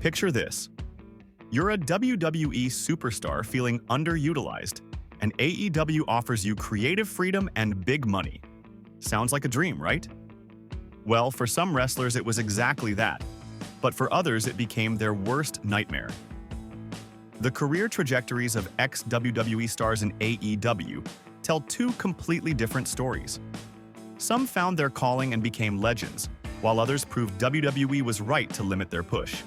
Picture this. You're a WWE superstar feeling underutilized, and AEW offers you creative freedom and big money. Sounds like a dream, right? Well, for some wrestlers it was exactly that, but for others it became their worst nightmare. The career trajectories of ex-WWE stars in AEW tell two completely different stories. Some found their calling and became legends, while others proved WWE was right to limit their push.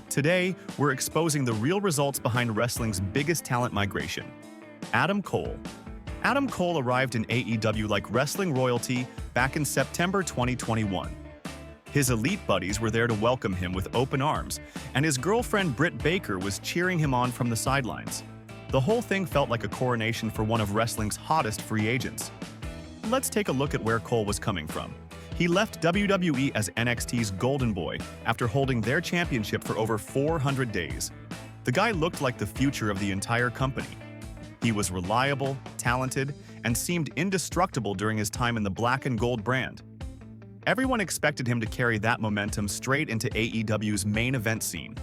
Today, we're exposing the real results behind wrestling's biggest talent migration. Adam Cole. Adam Cole arrived in AEW like wrestling royalty back in September 2021. His elite buddies were there to welcome him with open arms, and his girlfriend Britt Baker was cheering him on from the sidelines. The whole thing felt like a coronation for one of wrestling's hottest free agents. Let's take a look at where Cole was coming from. He left WWE as NXT's Golden Boy after holding their championship for over 400 days. The guy looked like the future of the entire company. He was reliable, talented, and seemed indestructible during his time in the black and gold brand. Everyone expected him to carry that momentum straight into AEW's main event scene.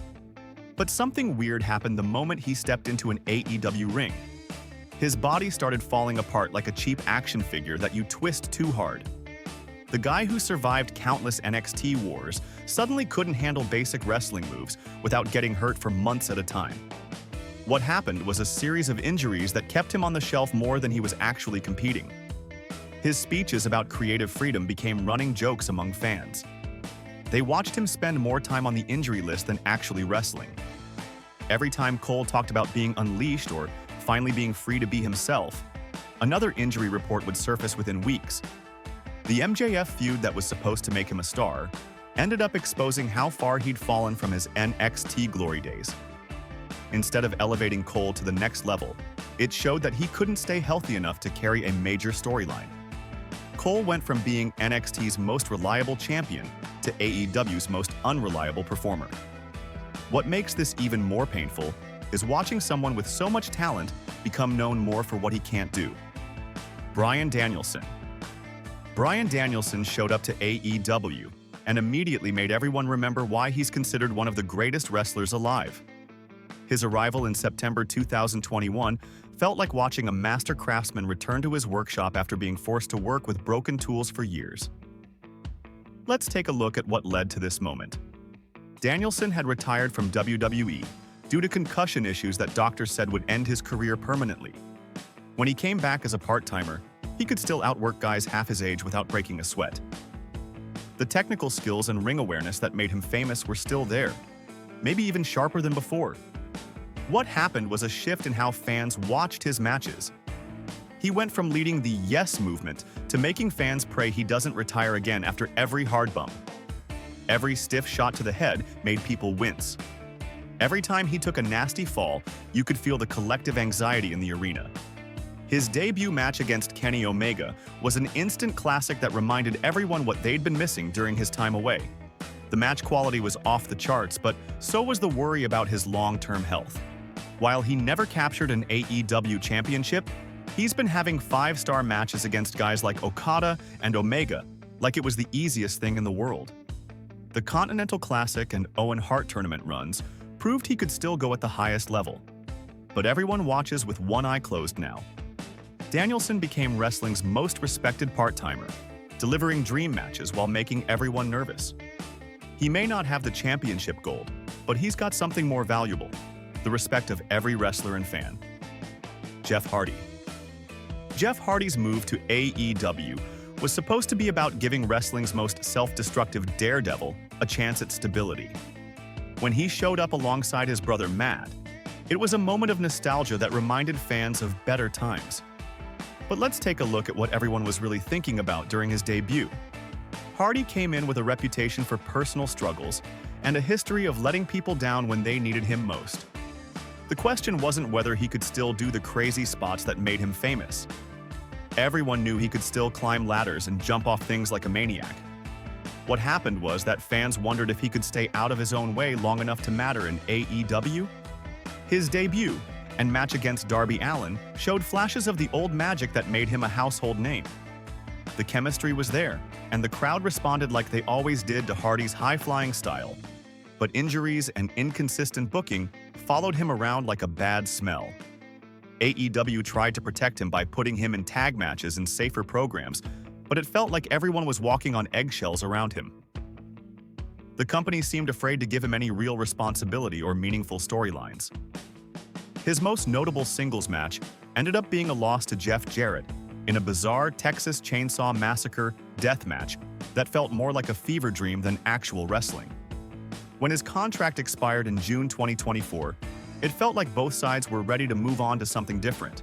But something weird happened the moment he stepped into an AEW ring. His body started falling apart like a cheap action figure that you twist too hard. The guy who survived countless NXT wars suddenly couldn't handle basic wrestling moves without getting hurt for months at a time. What happened was a series of injuries that kept him on the shelf more than he was actually competing. His speeches about creative freedom became running jokes among fans. They watched him spend more time on the injury list than actually wrestling. Every time Cole talked about being unleashed or finally being free to be himself, another injury report would surface within weeks. The MJF feud that was supposed to make him a star ended up exposing how far he'd fallen from his NXT glory days. Instead of elevating Cole to the next level, it showed that he couldn't stay healthy enough to carry a major storyline. Cole went from being NXT's most reliable champion to AEW's most unreliable performer. What makes this even more painful is watching someone with so much talent become known more for what he can't do. Bryan Danielson. Bryan Danielson showed up to AEW and immediately made everyone remember why he's considered one of the greatest wrestlers alive. His arrival in September 2021 felt like watching a master craftsman return to his workshop after being forced to work with broken tools for years. Let's take a look at what led to this moment. Danielson had retired from WWE due to concussion issues that doctors said would end his career permanently. When he came back as a part-timer, he could still outwork guys half his age without breaking a sweat. The technical skills and ring awareness that made him famous were still there, maybe even sharper than before. What happened was a shift in how fans watched his matches. He went from leading the Yes movement to making fans pray he doesn't retire again after every hard bump. Every stiff shot to the head made people wince. Every time he took a nasty fall, you could feel the collective anxiety in the arena. His debut match against Kenny Omega was an instant classic that reminded everyone what they'd been missing during his time away. The match quality was off the charts, but so was the worry about his long-term health. While he never captured an AEW championship, he's been having 5-star matches against guys like Okada and Omega, like it was the easiest thing in the world. The Continental Classic and Owen Hart tournament runs proved he could still go at the highest level. But everyone watches with one eye closed now. Danielson became wrestling's most respected part-timer, delivering dream matches while making everyone nervous. He may not have the championship gold, but he's got something more valuable: the respect of every wrestler and fan. Jeff Hardy. Jeff Hardy's move to AEW was supposed to be about giving wrestling's most self-destructive daredevil a chance at stability. When he showed up alongside his brother Matt, it was a moment of nostalgia that reminded fans of better times. But let's take a look at what everyone was really thinking about during his debut. Hardy came in with a reputation for personal struggles and a history of letting people down when they needed him most. The question wasn't whether he could still do the crazy spots that made him famous. Everyone knew he could still climb ladders and jump off things like a maniac. What happened was that fans wondered if he could stay out of his own way long enough to matter in AEW. His debut and match against Darby Allin showed flashes of the old magic that made him a household name. The chemistry was there, and the crowd responded like they always did to Hardy's high-flying style. but injuries and inconsistent booking followed him around like a bad smell. AEW tried to protect him by putting him in tag matches and safer programs, but it felt like everyone was walking on eggshells around him. The company seemed afraid to give him any real responsibility or meaningful storylines. His most notable singles match ended up being a loss to Jeff Jarrett in a bizarre Texas Chainsaw Massacre death match that felt more like a fever dream than actual wrestling. When his contract expired in June 2024, it felt like both sides were ready to move on to something different.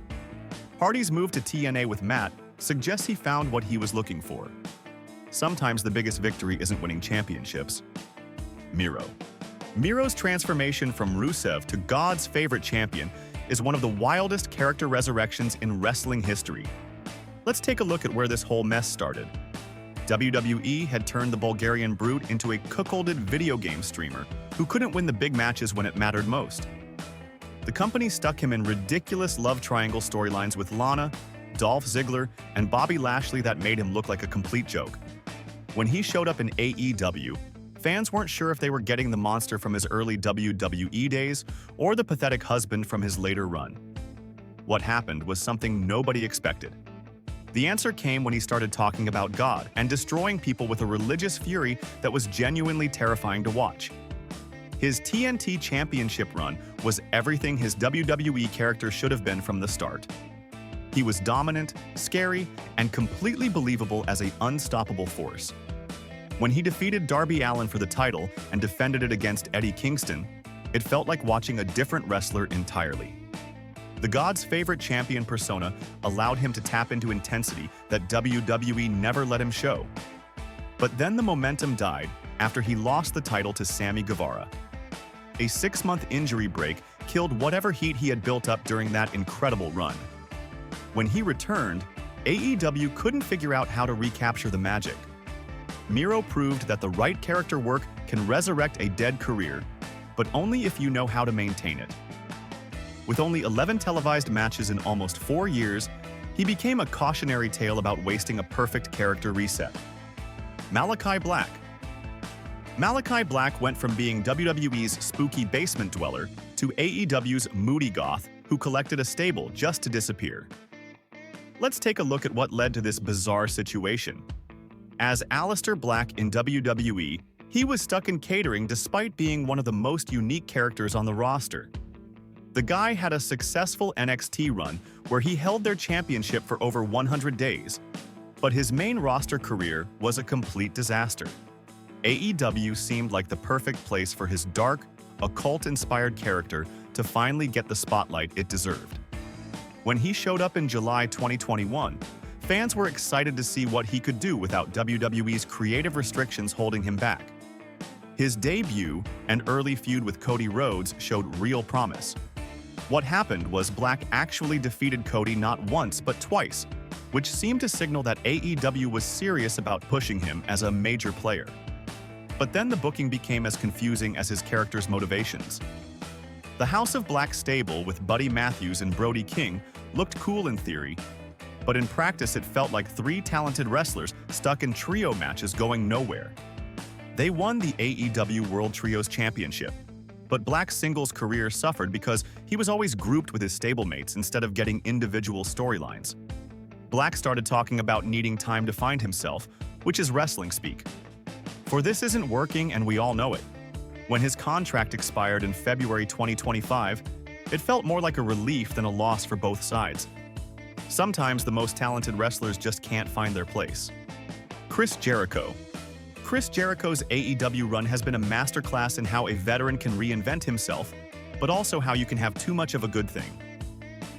Hardy's move to TNA with Matt suggests he found what he was looking for. Sometimes the biggest victory isn't winning championships. Miro. Miro's transformation from Rusev to God's favorite champion is one of the wildest character resurrections in wrestling history. Let's take a look at where this whole mess started. WWE had turned the Bulgarian Brute into a cuckolded video game streamer who couldn't win the big matches when it mattered most. The company stuck him in ridiculous love triangle storylines with Lana, Dolph Ziggler, and Bobby Lashley that made him look like a complete joke. When he showed up in AEW, fans weren't sure if they were getting the monster from his early WWE days or the pathetic husband from his later run. What happened was something nobody expected. The answer came when he started talking about God and destroying people with a religious fury that was genuinely terrifying to watch. His TNT Championship run was everything his WWE character should have been from the start. He was dominant, scary, and completely believable as an unstoppable force. When he defeated Darby Allin for the title and defended it against Eddie Kingston, it felt like watching a different wrestler entirely. The God's favorite champion persona allowed him to tap into intensity that WWE never let him show. But then the momentum died after he lost the title to Sammy Guevara. A 6-month injury break killed whatever heat he had built up during that incredible run. When he returned, AEW couldn't figure out how to recapture the magic. Miro proved that the right character work can resurrect a dead career, but only if you know how to maintain it. With only 11 televised matches in almost 4 years, he became a cautionary tale about wasting a perfect character reset. Malachi Black. Malachi Black went from being WWE's spooky basement dweller to AEW's moody goth who collected a stable just to disappear. Let's take a look at what led to this bizarre situation. As Aleister Black in WWE, he was stuck in catering despite being one of the most unique characters on the roster. The guy had a successful NXT run where he held their championship for over 100 days, but his main roster career was a complete disaster. AEW seemed like the perfect place for his dark, occult-inspired character to finally get the spotlight it deserved. When he showed up in July 2021, fans were excited to see what he could do without WWE's creative restrictions holding him back. His debut and early feud with Cody Rhodes showed real promise. What happened was Black actually defeated Cody not once but twice, which seemed to signal that AEW was serious about pushing him as a major player. But then the booking became as confusing as his character's motivations. The House of Black stable with Buddy Matthews and Brody King looked cool in theory, but in practice it felt like 3 talented wrestlers stuck in trio matches going nowhere. They won the AEW World Trios Championship, but Black's singles career suffered because he was always grouped with his stablemates instead of getting individual storylines. Black started talking about needing time to find himself, which is wrestling speak. For this isn't working and we all know it. When his contract expired in February 2025, it felt more like a relief than a loss for both sides. Sometimes the most talented wrestlers just can't find their place. Chris Jericho. Chris Jericho's AEW run has been a masterclass in how a veteran can reinvent himself, but also how you can have too much of a good thing.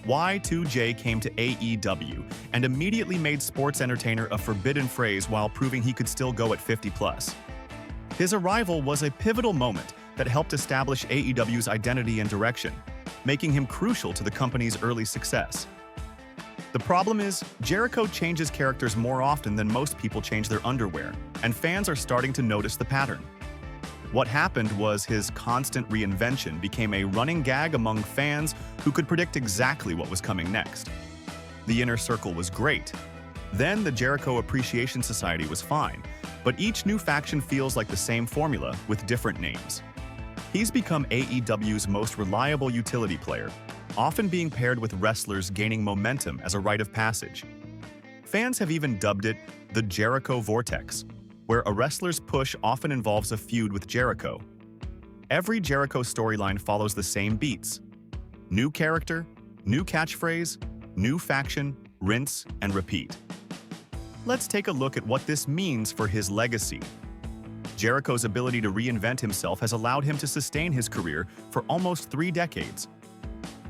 Y2J came to AEW and immediately made sports entertainer a forbidden phrase while proving he could still go at 50+. His arrival was a pivotal moment that helped establish AEW's identity and direction, making him crucial to the company's early success. The problem is, Jericho changes characters more often than most people change their underwear, and fans are starting to notice the pattern. What happened was his constant reinvention became a running gag among fans who could predict exactly what was coming next. The Inner Circle was great. Then the Jericho Appreciation Society was fine, but each new faction feels like the same formula with different names. He's become AEW's most reliable utility player, often being paired with wrestlers gaining momentum as a rite of passage. Fans have even dubbed it the Jericho Vortex, where a wrestler's push often involves a feud with Jericho. Every Jericho storyline follows the same beats: new character, new catchphrase, new faction, rinse and repeat. Let's take a look at what this means for his legacy. Jericho's ability to reinvent himself has allowed him to sustain his career for almost 3 decades.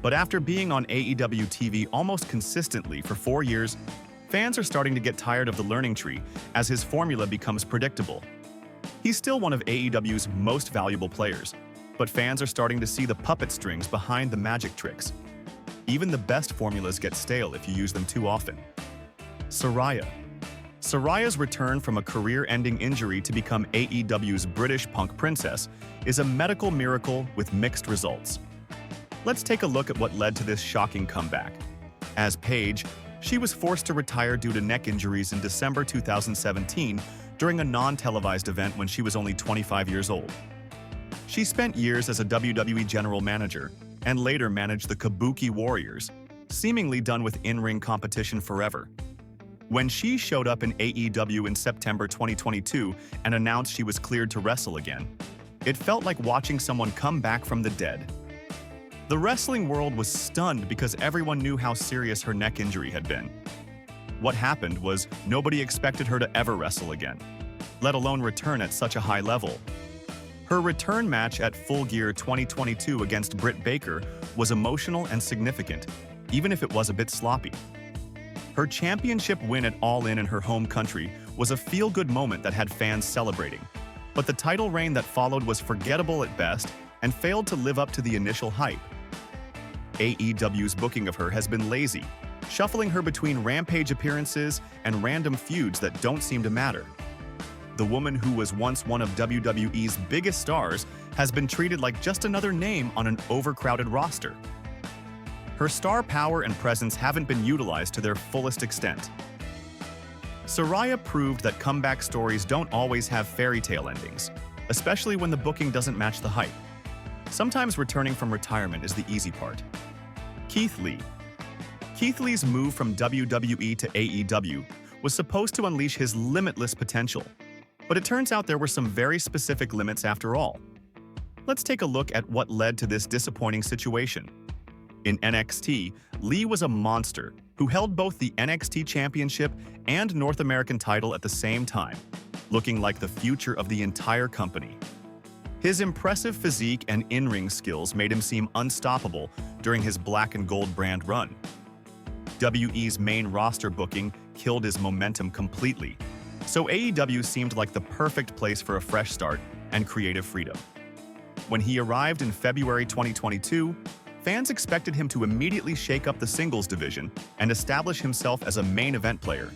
But after being on AEW TV almost consistently for 4 years, fans are starting to get tired of the learning tree as his formula becomes predictable. He's still one of AEW's most valuable players, but fans are starting to see the puppet strings behind the magic tricks. Even the best formulas get stale if you use them too often. Saraya's return from a career-ending injury to become AEW's British punk princess is a medical miracle with mixed results. Let's take a look at what led to this shocking comeback. As Paige, she was forced to retire due to neck injuries in December 2017 during a non-televised event when she was only 25 years old. She spent years as a WWE general manager and later managed the Kabuki Warriors, seemingly done with in-ring competition forever. When she showed up in AEW in September 2022 and announced she was cleared to wrestle again, it felt like watching someone come back from the dead. The wrestling world was stunned because everyone knew how serious her neck injury had been. What happened was nobody expected her to ever wrestle again, let alone return at such a high level. Her return match at Full Gear 2022 against Britt Baker was emotional and significant, even if it was a bit sloppy. Her championship win at All In her home country was a feel-good moment that had fans celebrating, but the title reign that followed was forgettable at best and failed to live up to the initial hype. AEW's booking of her has been lazy, shuffling her between Rampage appearances and random feuds that don't seem to matter. The woman who was once one of WWE's biggest stars has been treated like just another name on an overcrowded roster. Her star power and presence haven't been utilized to their fullest extent. Saraya proved that comeback stories don't always have fairy tale endings, especially when the booking doesn't match the hype. Sometimes returning from retirement is the easy part. Keith Lee's move from WWE to AEW was supposed to unleash his limitless potential, but it turns out there were some very specific limits after all. Let's take a look at what led to this disappointing situation. In NXT, Lee was a monster who held both the NXT Championship and North American title at the same time, looking like the future of the entire company. His impressive physique and in-ring skills made him seem unstoppable during his black and gold brand run. WWE's main roster booking killed his momentum completely, so AEW seemed like the perfect place for a fresh start and creative freedom. When he arrived in February 2022, fans expected him to immediately shake up the singles division and establish himself as a main event player.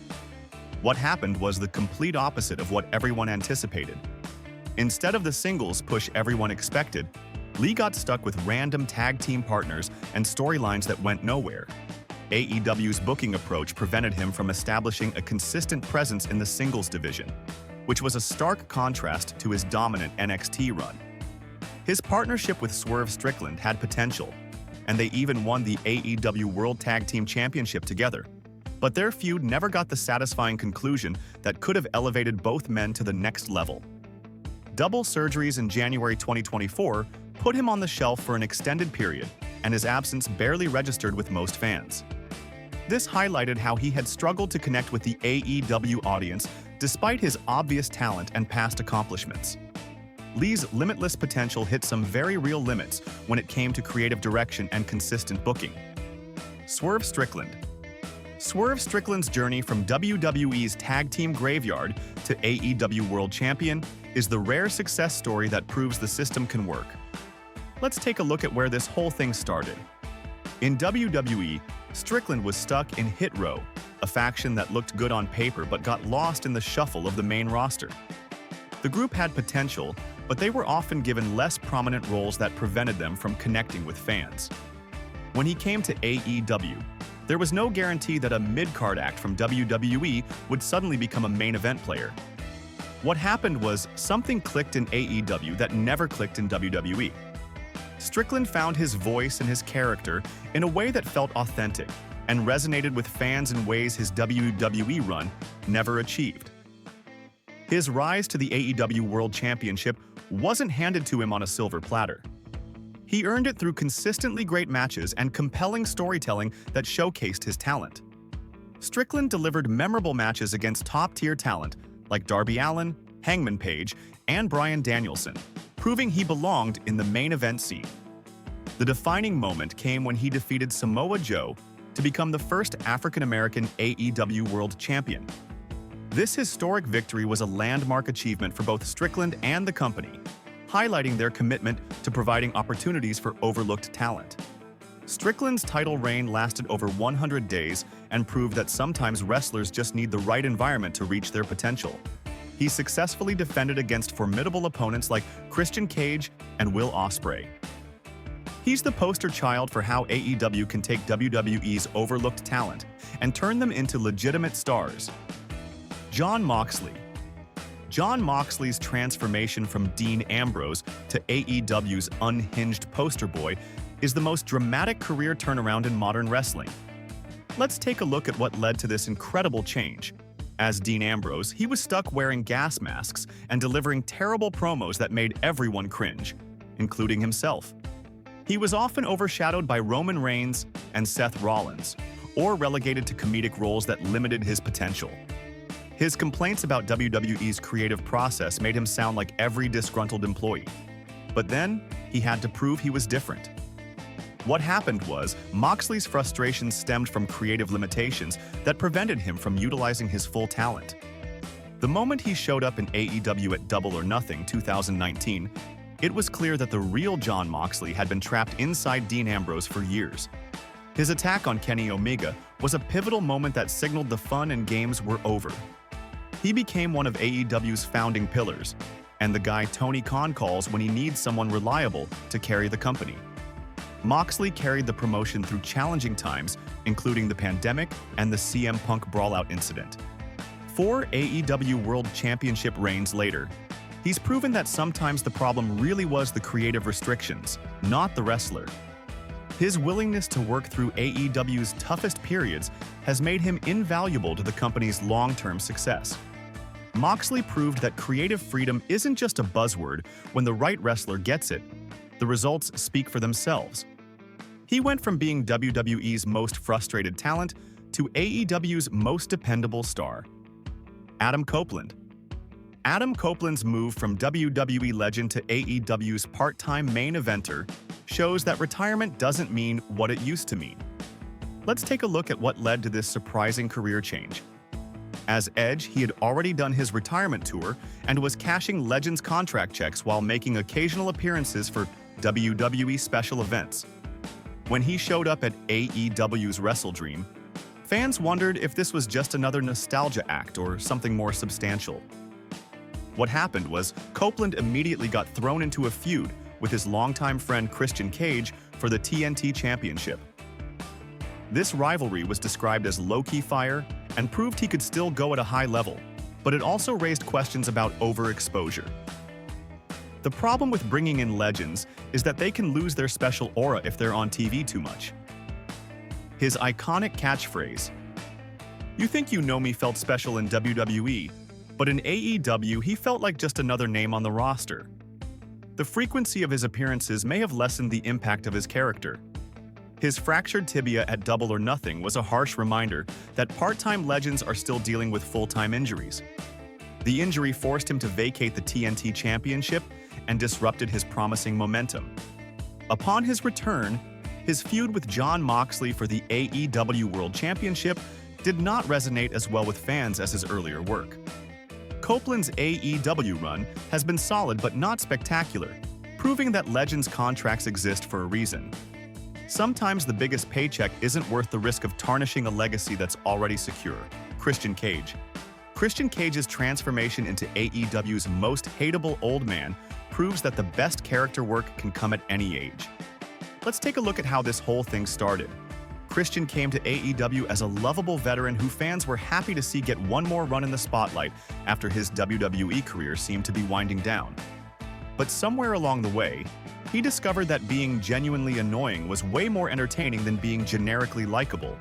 What happened was the complete opposite of what everyone anticipated. Instead of the singles push everyone expected, Lee got stuck with random tag team partners and storylines that went nowhere. AEW's booking approach prevented him from establishing a consistent presence in the singles division, which was a stark contrast to his dominant NXT run. His partnership with Swerve Strickland had potential, and they even won the AEW World Tag Team Championship together. But their feud never got the satisfying conclusion that could have elevated both men to the next level. Double surgeries in January 2024 put him on the shelf for an extended period, and his absence barely registered with most fans. This highlighted how he had struggled to connect with the AEW audience despite his obvious talent and past accomplishments. Lee's limitless potential hit some very real limits when it came to creative direction and consistent booking. Swerve Strickland's journey from WWE's tag team graveyard to AEW World Champion is the rare success story that proves the system can work. Let's take a look at where this whole thing started. In WWE, Strickland was stuck in Hit Row, a faction that looked good on paper but got lost in the shuffle of the main roster. The group had potential, but they were often given less prominent roles that prevented them from connecting with fans. When he came to AEW, there was no guarantee that a mid-card act from WWE would suddenly become a main event player. What happened was something clicked in AEW that never clicked in WWE. Strickland found his voice and his character in a way that felt authentic and resonated with fans in ways his WWE run never achieved. His rise to the AEW World Championship wasn't handed to him on a silver platter. He earned it through consistently great matches and compelling storytelling that showcased his talent. Strickland delivered memorable matches against top-tier talent like Darby Allin, Hangman Page, and Bryan Danielson, proving he belonged in the main event scene. The defining moment came when he defeated Samoa Joe to become the first African-American AEW World Champion. This historic victory was a landmark achievement for both Strickland and the company, highlighting their commitment to providing opportunities for overlooked talent. Strickland's title reign lasted over 100 days and proved that sometimes wrestlers just need the right environment to reach their potential. He successfully defended against formidable opponents like Christian Cage and Will Ospreay. He's the poster child for how AEW can take WWE's overlooked talent and turn them into legitimate stars. Jon Moxley. Jon Moxley's transformation from Dean Ambrose to AEW's unhinged poster boy is the most dramatic career turnaround in modern wrestling. Let's take a look at what led to this incredible change. As Dean Ambrose, he was stuck wearing gas masks and delivering terrible promos that made everyone cringe, including himself. He was often overshadowed by Roman Reigns and Seth Rollins, or relegated to comedic roles that limited his potential. His complaints about WWE's creative process made him sound like every disgruntled employee. But then, he had to prove he was different. What happened was, Moxley's frustrations stemmed from creative limitations that prevented him from utilizing his full talent. The moment he showed up in AEW at Double or Nothing 2019, it was clear that the real Jon Moxley had been trapped inside Dean Ambrose for years. His attack on Kenny Omega was a pivotal moment that signaled the fun and games were over. He became one of AEW's founding pillars, and the guy Tony Khan calls when he needs someone reliable to carry the company. Moxley carried the promotion through challenging times, including the pandemic and the CM Punk Brawlout incident. 4 AEW World Championship reigns later, he's proven that sometimes the problem really was the creative restrictions, not the wrestler. His willingness to work through AEW's toughest periods has made him invaluable to the company's long-term success. Moxley proved that creative freedom isn't just a buzzword when the right wrestler gets it. The results speak for themselves. He went from being WWE's most frustrated talent to AEW's most dependable star. Adam Copeland. Adam Copeland's move from WWE legend to AEW's part-time main eventer shows that retirement doesn't mean what it used to mean. Let's take a look at what led to this surprising career change. As Edge, he had already done his retirement tour and was cashing Legends contract checks while making occasional appearances for WWE special events. When he showed up at AEW's Wrestle Dream, fans wondered if this was just another nostalgia act or something more substantial. What happened was Copeland immediately got thrown into a feud with his longtime friend Christian Cage for the TNT Championship. This rivalry was described as low-key fire and proved he could still go at a high level, but it also raised questions about overexposure. The problem with bringing in legends is that they can lose their special aura if they're on TV too much. His iconic catchphrase, "You think you know me," felt special in WWE, but in AEW he felt like just another name on the roster. The frequency of his appearances may have lessened the impact of his character. His fractured tibia at Double or Nothing was a harsh reminder that part-time legends are still dealing with full-time injuries. The injury forced him to vacate the TNT Championship and disrupted his promising momentum. Upon his return, his feud with Jon Moxley for the AEW World Championship did not resonate as well with fans as his earlier work. Copeland's AEW run has been solid but not spectacular, proving that Legends contracts exist for a reason. Sometimes the biggest paycheck isn't worth the risk of tarnishing a legacy that's already secure. Christian Cage. Christian Cage's transformation into AEW's most hateable old man proves that the best character work can come at any age. Let's take a look at how this whole thing started. Christian came to AEW as a lovable veteran who fans were happy to see get one more run in the spotlight after his WWE career seemed to be winding down. But somewhere along the way, he discovered that being genuinely annoying was way more entertaining than being generically likable.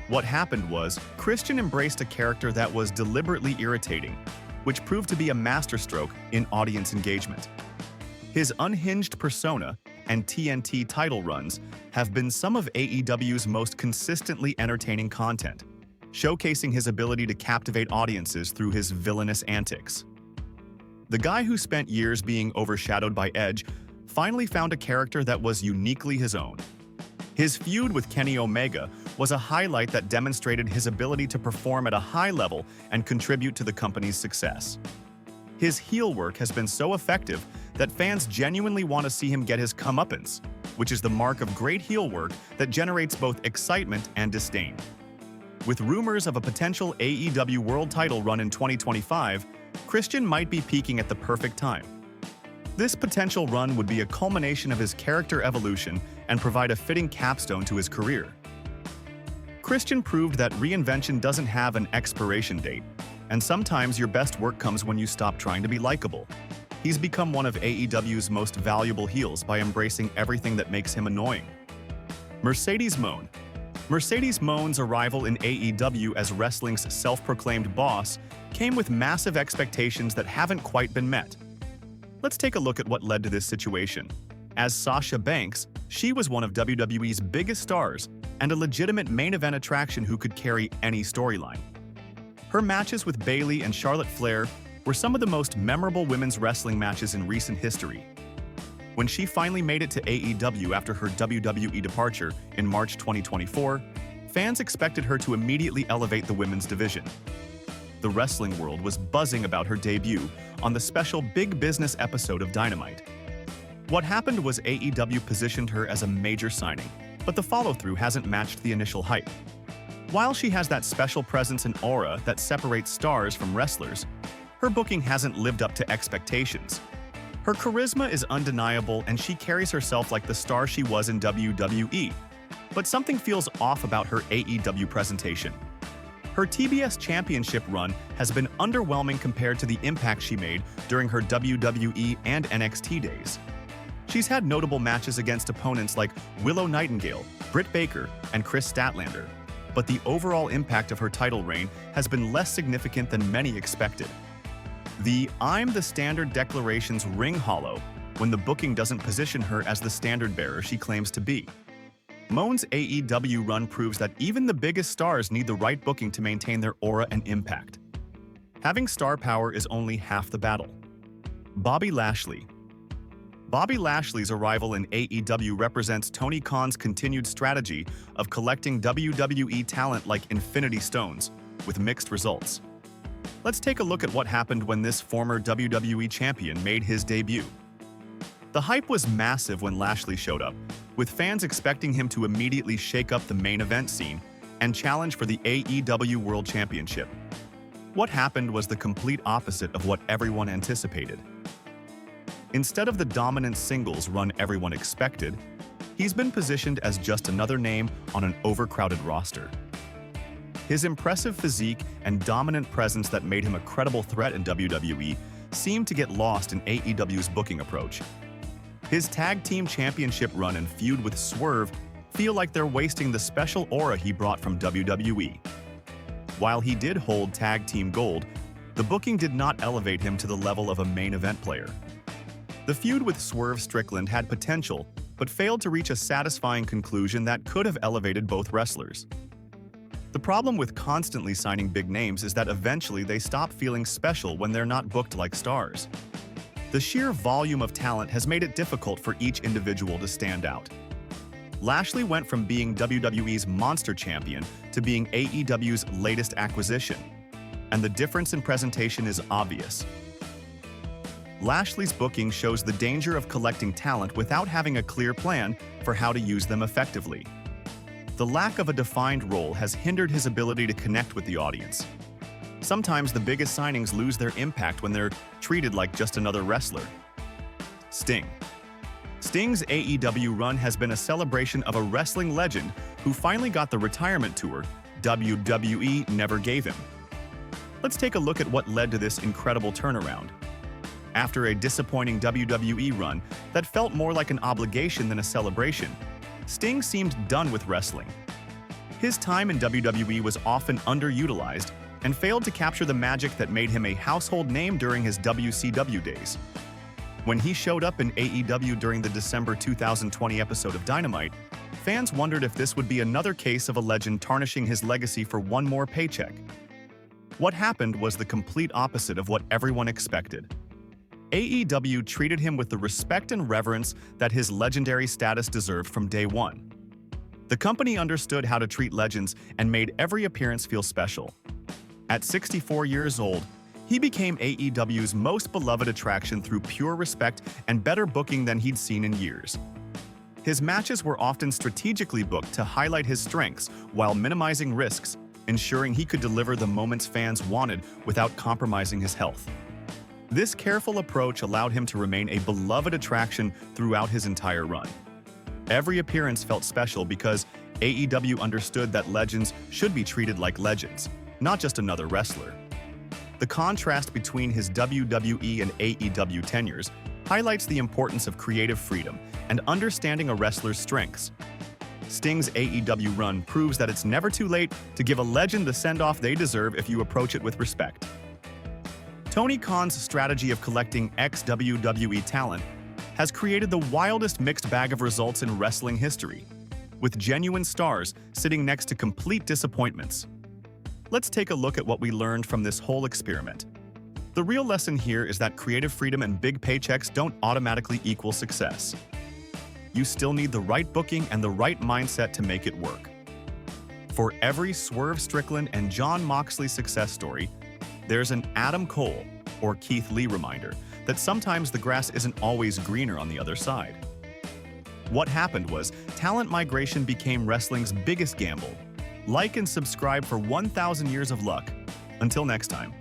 What happened was, Christian embraced a character that was deliberately irritating, which proved to be a masterstroke in audience engagement. His unhinged persona and TNT title runs have been some of AEW's most consistently entertaining content, showcasing his ability to captivate audiences through his villainous antics. The guy who spent years being overshadowed by Edge finally found a character that was uniquely his own. His feud with Kenny Omega was a highlight that demonstrated his ability to perform at a high level and contribute to the company's success. His heel work has been so effective that fans genuinely want to see him get his comeuppance, which is the mark of great heel work that generates both excitement and disdain. With rumors of a potential AEW World title run in 2025, Christian might be peaking at the perfect time. This potential run would be a culmination of his character evolution and provide a fitting capstone to his career. Christian proved that reinvention doesn't have an expiration date, and sometimes your best work comes when you stop trying to be likable. He's become one of AEW's most valuable heels by embracing everything that makes him annoying. Mercedes Moan. Mercedes Moan's arrival in AEW as wrestling's self-proclaimed boss came with massive expectations that haven't quite been met. Let's take a look at what led to this situation. As Sasha Banks, she was one of WWE's biggest stars and a legitimate main event attraction who could carry any storyline. Her matches with Bayley and Charlotte Flair were some of the most memorable women's wrestling matches in recent history. When she finally made it to AEW after her WWE departure in March 2024, fans expected her to immediately elevate the women's division. The wrestling world was buzzing about her debut on the special Big Business episode of Dynamite. What happened was AEW positioned her as a major signing, but the follow-through hasn't matched the initial hype. While she has that special presence and aura that separates stars from wrestlers, her booking hasn't lived up to expectations. Her charisma is undeniable and she carries herself like the star she was in WWE, but something feels off about her AEW presentation. Her TBS Championship run has been underwhelming compared to the impact she made during her WWE and NXT days. She's had notable matches against opponents like Willow Nightingale, Britt Baker, and Chris Statlander, but the overall impact of her title reign has been less significant than many expected. The "I'm the standard" declarations ring hollow when the booking doesn't position her as the standard bearer she claims to be. Moan's AEW run proves that even the biggest stars need the right booking to maintain their aura and impact. Having star power is only half the battle. Bobby Lashley. Bobby Lashley's arrival in AEW represents Tony Khan's continued strategy of collecting WWE talent like Infinity Stones, with mixed results. Let's take a look at what happened when this former WWE champion made his debut. The hype was massive when Lashley showed up, with fans expecting him to immediately shake up the main event scene and challenge for the AEW World Championship. What happened was the complete opposite of what everyone anticipated. Instead of the dominant singles run everyone expected, he's been positioned as just another name on an overcrowded roster. His impressive physique and dominant presence that made him a credible threat in WWE seemed to get lost in AEW's booking approach. His tag team championship run and feud with Swerve feel like they're wasting the special aura he brought from WWE. While he did hold tag team gold, the booking did not elevate him to the level of a main event player. The feud with Swerve Strickland had potential, but failed to reach a satisfying conclusion that could have elevated both wrestlers. The problem with constantly signing big names is that eventually they stop feeling special when they're not booked like stars. The sheer volume of talent has made it difficult for each individual to stand out. Lashley went from being WWE's monster champion to being AEW's latest acquisition, and the difference in presentation is obvious. Lashley's booking shows the danger of collecting talent without having a clear plan for how to use them effectively. The lack of a defined role has hindered his ability to connect with the audience. Sometimes the biggest signings lose their impact when they're treated like just another wrestler. Sting. Sting's AEW run has been a celebration of a wrestling legend who finally got the retirement tour WWE never gave him. Let's take a look at what led to this incredible turnaround. After a disappointing WWE run that felt more like an obligation than a celebration, Sting seemed done with wrestling. His time in WWE was often underutilized and failed to capture the magic that made him a household name during his WCW days. When he showed up in AEW during the December 2020 episode of Dynamite, fans wondered if this would be another case of a legend tarnishing his legacy for one more paycheck. What happened was the complete opposite of what everyone expected. AEW treated him with the respect and reverence that his legendary status deserved from day one. The company understood how to treat legends and made every appearance feel special. At 64 years old, he became AEW's most beloved attraction through pure respect and better booking than he'd seen in years. His matches were often strategically booked to highlight his strengths while minimizing risks, ensuring he could deliver the moments fans wanted without compromising his health. This careful approach allowed him to remain a beloved attraction throughout his entire run. Every appearance felt special because AEW understood that legends should be treated like legends, not just another wrestler. The contrast between his WWE and AEW tenures highlights the importance of creative freedom and understanding a wrestler's strengths. Sting's AEW run proves that it's never too late to give a legend the send-off they deserve if you approach it with respect. Tony Khan's strategy of collecting ex-WWE talent has created the wildest mixed bag of results in wrestling history, with genuine stars sitting next to complete disappointments. Let's take a look at what we learned from this whole experiment. The real lesson here is that creative freedom and big paychecks don't automatically equal success. You still need the right booking and the right mindset to make it work. For every Swerve Strickland and Jon Moxley success story, there's an Adam Cole or Keith Lee reminder that sometimes the grass isn't always greener on the other side. What happened was talent migration became wrestling's biggest gamble. Like and subscribe for 1,000 years of luck. Until next time.